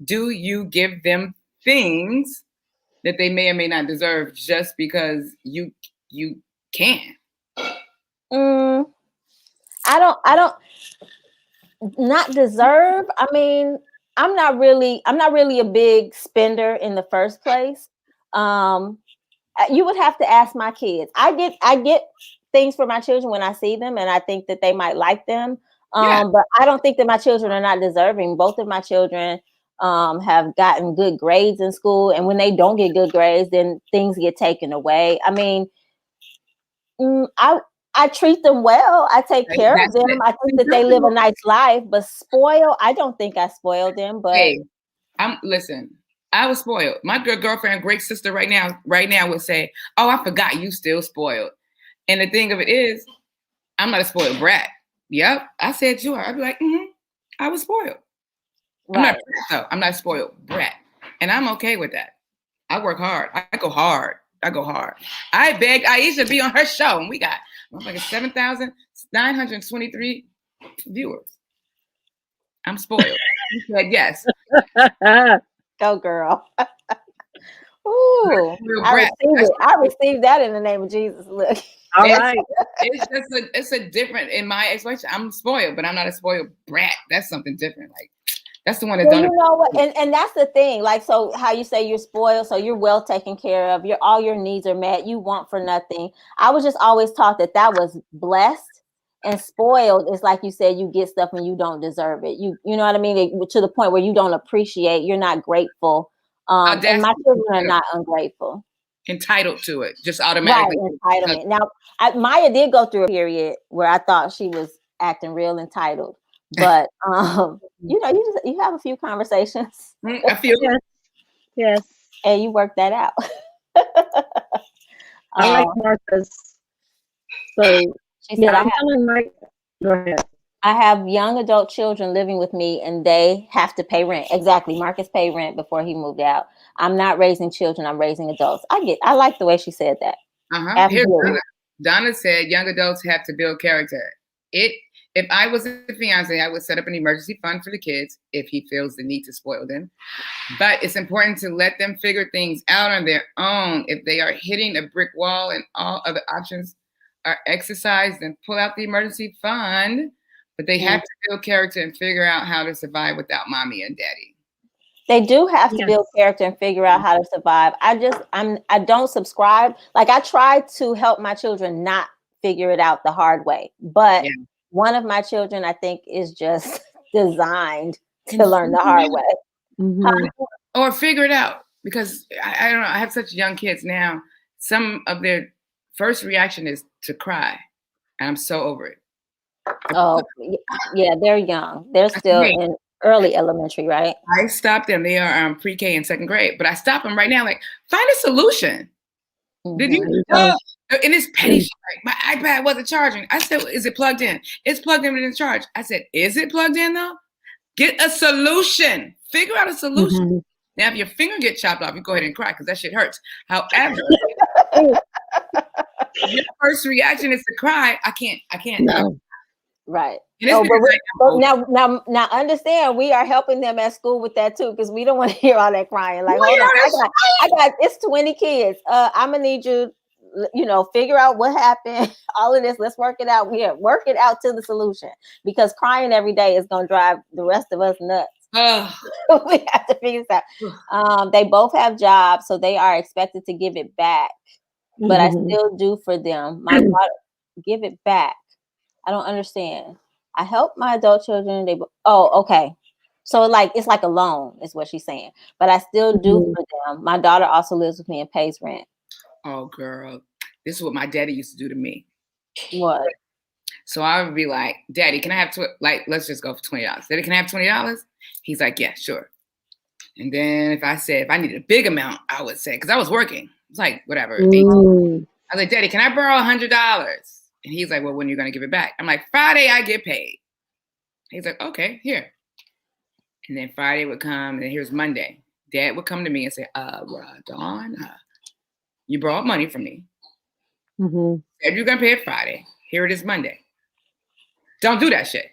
Do you give them things that they may or may not deserve just because you can? I don't not deserve. I mean, I'm not really a big spender in the first place. You would have to ask my kids. I get things for my children when I see them, and I think that they might like them. But I don't think that my children are not deserving. Both of my children have gotten good grades in school, and when they don't get good grades, then things get taken away. I mean, I treat them well. I take care of them. I think that they live a nice life, but spoil, I don't think I spoiled them. But hey, listen, I was spoiled. My girlfriend, great sister right now would say, oh, I forgot you still spoiled. And the thing of it is, I'm not a spoiled brat. Yep. I said you are. I'd be like, I was spoiled. Right. I'm not a spoiled brat. And I'm okay with that. I work hard. I go hard. I go hard. I begged Aisha to be on her show, and we got like 7,923 viewers. I'm spoiled. She said yes. Go, girl. Ooh, I received it. I received that in the name of Jesus. Look. All right. It's a different, in my explanation, I'm spoiled, but I'm not a spoiled brat. That's something different. Like, that's the one that's you know what, and that's the thing. Like, so how you say you're spoiled, so you're well taken care of. All your needs are met. You want for nothing. I was just always taught that was blessed, and spoiled is like you said, you get stuff and you don't deserve it. You know what I mean? To the point where you don't appreciate. You're not grateful. And my children are not ungrateful. Entitled to it, just automatically. Right, entitlement. Now, Maya did go through a period where I thought she was acting real entitled. But you know, you have a few conversations. A few, yes, and you work that out. I like Martha's. So she said, I'm telling Mike. Go ahead. I have young adult children living with me, and they have to pay rent. Exactly, Marcus paid rent before he moved out. I'm not raising children; I'm raising adults. I like the way she said that. Here's Donna said, young adults have to build character. If I was a fiance, I would set up an emergency fund for the kids if he feels the need to spoil them. But it's important to let them figure things out on their own. If they are hitting a brick wall and all other options are exercised, then pull out the emergency fund. But they have to build character and figure out how to survive without mommy and daddy. They do have to build character and figure out how to survive. I don't subscribe. Like, I try to help my children not figure it out the hard way. But one of my children, I think, is just designed to learn the hard way. Or figure it out. Because I don't know, I have such young kids now. Some of their first reaction is to cry. And I'm so over it. Oh, yeah, they're young. They're still in early elementary, right? I stopped them. They are pre-K in second grade. But I stop them right now, like, find a solution. Did you know? And it's petty shit. Like, my iPad wasn't charging. I said, is it plugged in? It's plugged in, but it's charged. I said, is it plugged in though? Get a solution. Figure out a solution. Now, if your finger gets chopped off, you go ahead and cry because that shit hurts. However, your first reaction is to cry. I can't. No. Right. But now understand, we are helping them at school with that too, because we don't want to hear all that crying. Like, hold on, I got it's 20 kids. I'm gonna need you, figure out what happened. All of this, let's work it out. Work it out to the solution, because crying every day is gonna drive the rest of us nuts. We have to figure this out. They both have jobs, so they are expected to give it back. But I still do for them. My daughter, give it back. I don't understand. I help my adult children. Okay. So it's like a loan is what she's saying. But I still do for them. My daughter also lives with me and pays rent. Oh, girl. This is what my daddy used to do to me. What? So I would be like, Daddy, can I have, let's just go for $20. Daddy, can I have $20? He's like, yeah, sure. And then if I needed a big amount, I would say, because I was working. It's like, whatever. 18. I was like, Daddy, can I borrow $100? And he's like, well, when are you going to give it back? I'm like, Friday, I get paid. He's like, okay, here. And then Friday would come, and here's Monday. Dad would come to me and say, Dawn, you borrowed money from me. Said you're going to pay it Friday. Here it is Monday. Don't do that shit.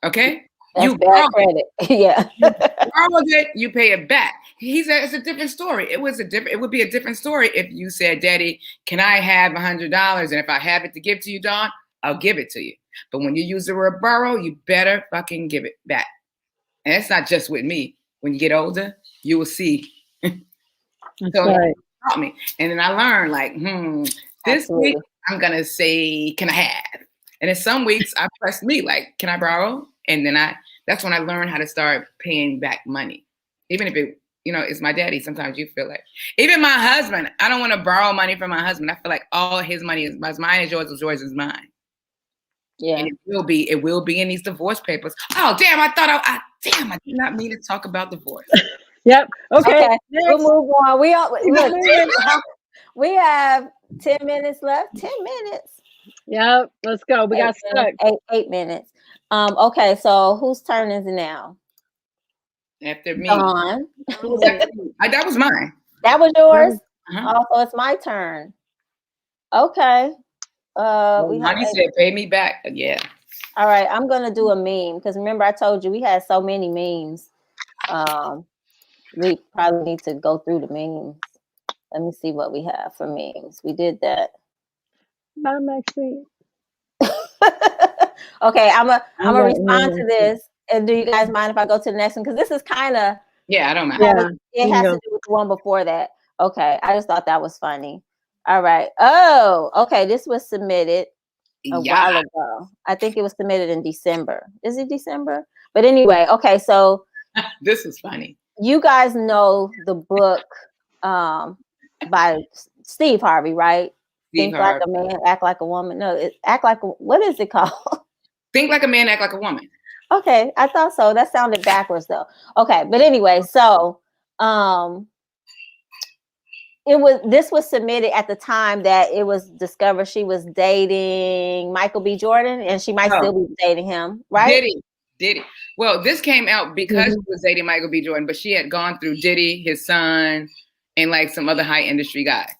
Okay? That's bad credit. Yeah. You borrowed it, you pay it back. He said it's a different story. It would be a different story if you said, Daddy, can I have $100? And if I have it to give to you, Dawn, I'll give it to you. But when you use the word borrow, you better fucking give it back. And it's not just with me. When you get older, you will see. That's right. Taught me. And then I learned, like, this week I'm gonna say, can I have? And then some weeks I pressed me, like, can I borrow? And then that's when I learned how to start paying back money. Even if it, it's my daddy. Sometimes you feel like, even my husband, I don't want to borrow money from my husband. I feel like all his money is mine, is yours is mine. Yeah. And it will be in these divorce papers. Oh, damn, I did not mean to talk about divorce. Yep. Okay. We'll move on. We have 10 minutes left. 10 minutes. Yep. Let's go. We got stuck. 8 minutes. Okay, so whose turn is it now? After me. Dawn. That was mine. That was yours? Oh, so it's my turn. Okay. We have. Monty said, "Pay me back." Yeah. All right, I'm gonna do a meme because remember I told you we had so many memes. We probably need to go through the memes. Let me see what we have for memes. We did that. Bye, Maxine. Okay, I'm gonna right, respond to this. And do you guys mind if I go to the next one? Because this is kind of I don't mind. Yeah, it has to do with the one before that. Okay, I just thought that was funny. All right. Oh, okay. This was submitted a while ago. I think it was submitted in December. Is it December? But anyway, okay. So this is funny. You guys know the book by Steve Harvey, right? Think like a man, act like a woman. No, act like what is it called? Think like a man, act like a woman. Okay, I thought so. That sounded backwards though. Okay, but anyway, so this was submitted at the time that it was discovered she was dating Michael B. Jordan, and she might still be dating him, right? Diddy. Well, this came out because she was dating Michael B. Jordan, but she had gone through Diddy, his son, and like some other high industry guys.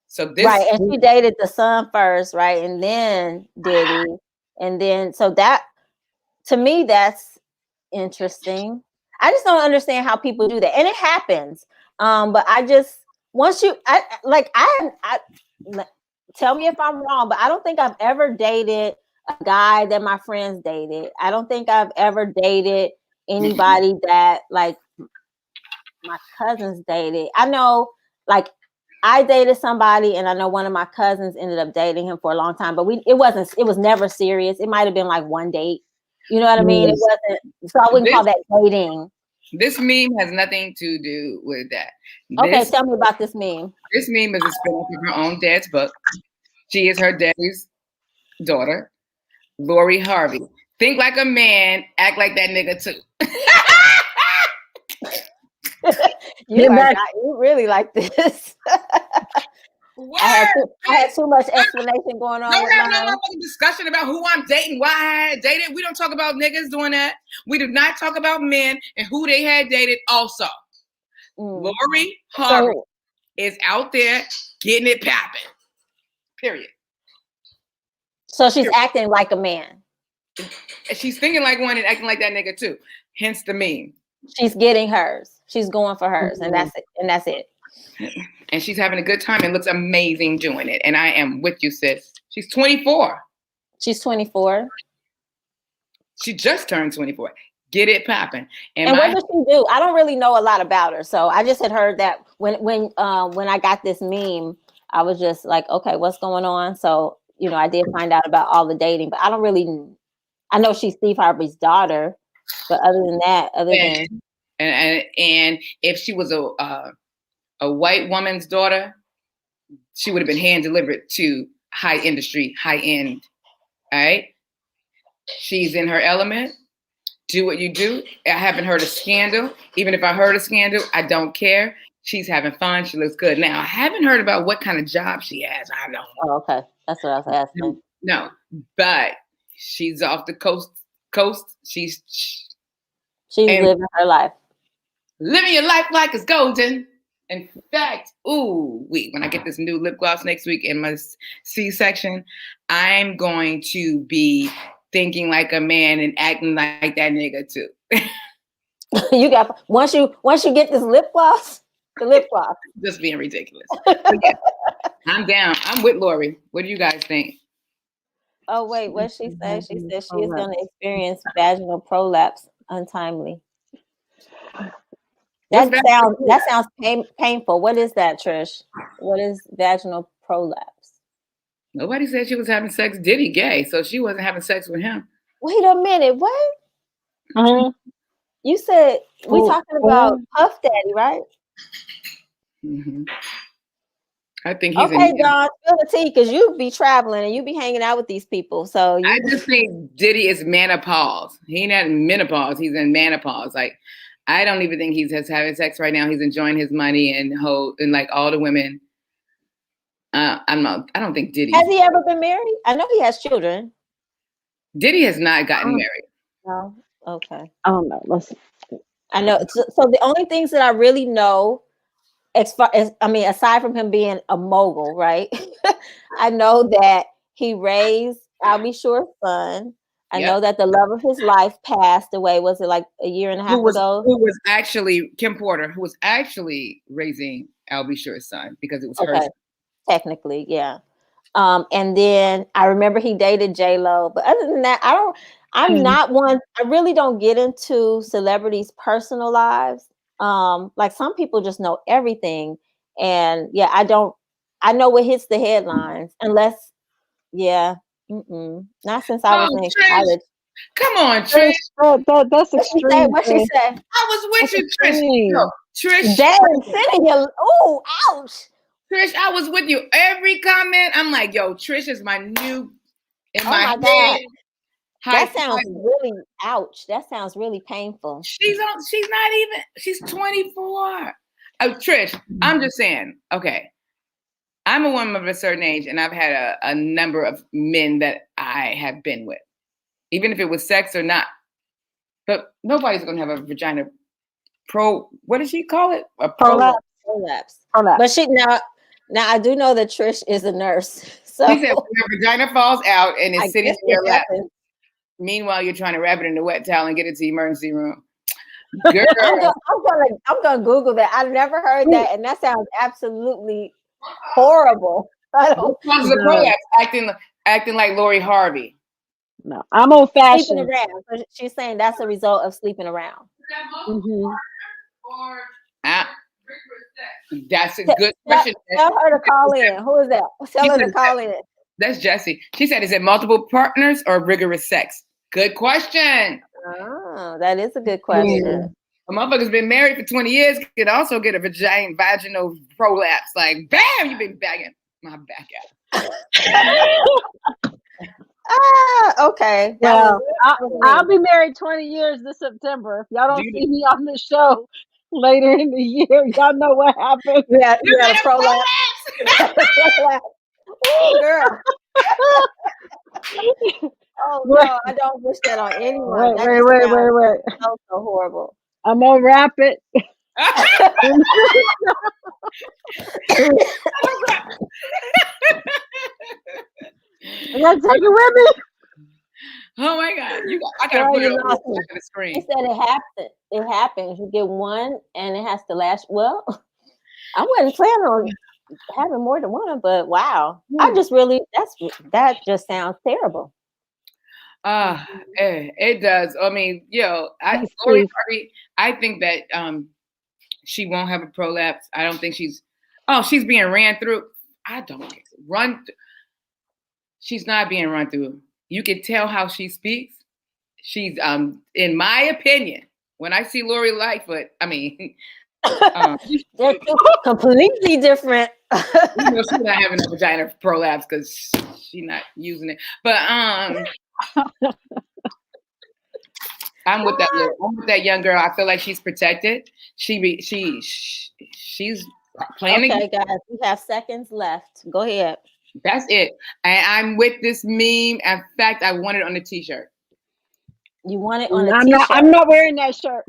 So this right, and she dated the son first, right, and then Diddy, and then so that to me that's interesting. I just don't understand how people do that, and it happens. But I just I tell me if I'm wrong, but I don't think I've ever dated a guy that my friends dated. I don't think I've ever dated anybody that like my cousins dated. I know like I dated somebody and I know one of my cousins ended up dating him for a long time, but it was never serious. It might have been like one date. You know what I mean? It wasn't, so I wouldn't call that dating. This meme has nothing to do with that. Okay, tell me about this meme. This meme is a spin-off of her own dad's book. She is her daddy's daughter, Lori Harvey. Think like a man, act like that nigga too. You really like this. I had too much explanation going on. Don't have no discussion about who I'm dating, why I had dated. We don't talk about niggas doing that. We do not talk about men and who they had dated also. Lori Harvey is out there getting it popping. Period. So she's acting like a man. She's thinking like one and acting like that nigga too. Hence the meme. She's getting hers. She's going for hers, and that's it. And that's it. And she's having a good time and looks amazing doing it. And I am with you, sis. She's 24. She's 24. She just turned 24. Get it popping. And what does she do? I don't really know a lot about her. So I just had heard that when I got this meme, I was just like, okay, what's going on? So, I did find out about all the dating, but I don't really, I know she's Steve Harvey's daughter, but other than that, and if she was a white woman's daughter, she would have been hand delivered to high industry, high end. All right. She's in her element. Do what you do. I haven't heard a scandal. Even if I heard a scandal, I don't care. She's having fun. She looks good. Now, I haven't heard about what kind of job she has. I know. Oh, okay. That's what I was asking. No, but she's off the coast. She's living her life. Living your life like it's golden. In fact, when I get this new lip gloss next week in my C-section, I'm going to be thinking like a man and acting like that nigga too. You got once you get this lip gloss, the lip gloss. Just being ridiculous. Yeah, I'm down. I'm with Lori. What do you guys think? Oh wait, what she said? She said she is going to experience vaginal prolapse untimely. That sounds painful. What is that, Trish? What is vaginal prolapse? Nobody said she was having sex. Diddy gay, so she wasn't having sex with him. Wait a minute. What? You said we talking about Puff Daddy, right? Mm-hmm. I think he's okay. Don, spill the tea because you be traveling and you be hanging out with these people. So I just think Diddy is menopause. He not in menopause. He's in menopause. Like I don't even think he's having sex right now. He's enjoying his money and like all the women. I don't think Diddy. Has he ever been married? I know he has children. Diddy has not gotten married. No. Okay. I don't know. I know. So the only things that I really know aside from him being a mogul, right? I know that he raised Albie Shore's son. I Yep. know that the love of his life passed away. Was it like a year and a half ago? Who was actually Kim Porter, who was actually raising Albie Shore's son because it was her son. Technically, yeah. And then I remember he dated J-Lo, but other than that, I'm not one. I really don't get into celebrities' personal lives. Like some people just know everything, and yeah, I don't. I know what hits the headlines, unless, yeah, not since I was in college. Come on, Trish. That's extreme. What she said? I was with you, Trish. Yo, Trish. Damn, sitting here. Oh, ouch. Trish, I was with you. Every comment, I'm like, yo, Trish is my new in my head. God. That sounds really ouch. That sounds really painful. She's 24. Oh, Trish, I'm just saying, okay. I'm a woman of a certain age, and I've had a number of men that I have been with, even if it was sex or not. But nobody's gonna have a vagina what does she call it? A prolapse. But she now I do know that Trish is a nurse. So she said when her vagina falls out and it's sitting in your lap. Meanwhile, you're trying to wrap it in a wet towel and get it to the emergency room. Girl. I'm gonna Google that. I've never heard that, and that sounds absolutely horrible. I don't know. Acting like Lori Harvey. No, I'm old fashioned. Sleeping around. So she's saying that's a result of sleeping around. That's a good question. Tell her to call in. Who is that? Tell her to call in. That's Jessie. She said, is it multiple partners or rigorous sex? Good question. Oh, that is a good question. A motherfucker's been married for 20 years could also get a vaginal prolapse. Like, bam, you've been bagging my back out. Okay. Well, I'll be married 20 years this September. If y'all don't see me on the show later in the year, y'all know what happened. Yeah, you got a prolapse. Oh, girl. Oh no, I don't wish that on anyone. Wait. So horrible. I'm gonna wrap it. I gotta take it with me. Oh my God! I gotta put it on the screen. He said it happened. It happens. You get one, and it has to last. Well, I wasn't planning on having more than one, but wow, I just really that just sounds terrible. It does. I mean, I think that she won't have a prolapse. I don't think she's being ran through. I don't run. She's not being run through. You can tell how she speaks. She's in my opinion, when I see Lori Lightfoot, I mean, they're completely different. She's not having a vagina prolapse because she's not using it. But I'm with that young girl. I feel like she's protected. She's planning. Okay, guys, we have seconds left. Go ahead. That's it. And I'm with this meme. In fact, I want it on the t-shirt. You want it on a t-shirt? I'm not wearing that shirt.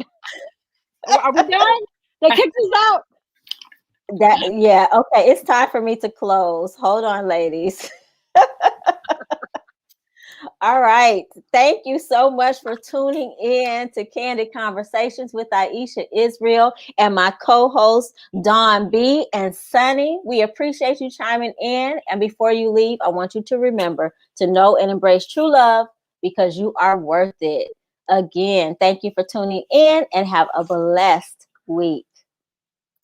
Are we done? They kicked us out. Okay. It's time for me to close. Hold on, ladies. All right. Thank you so much for tuning in to Candid Conversations with Aisha Israel and my co-hosts, Dawn B and Sunny. We appreciate you chiming in. And before you leave, I want you to remember to know and embrace true love because you are worth it. Again, thank you for tuning in and have a blessed week.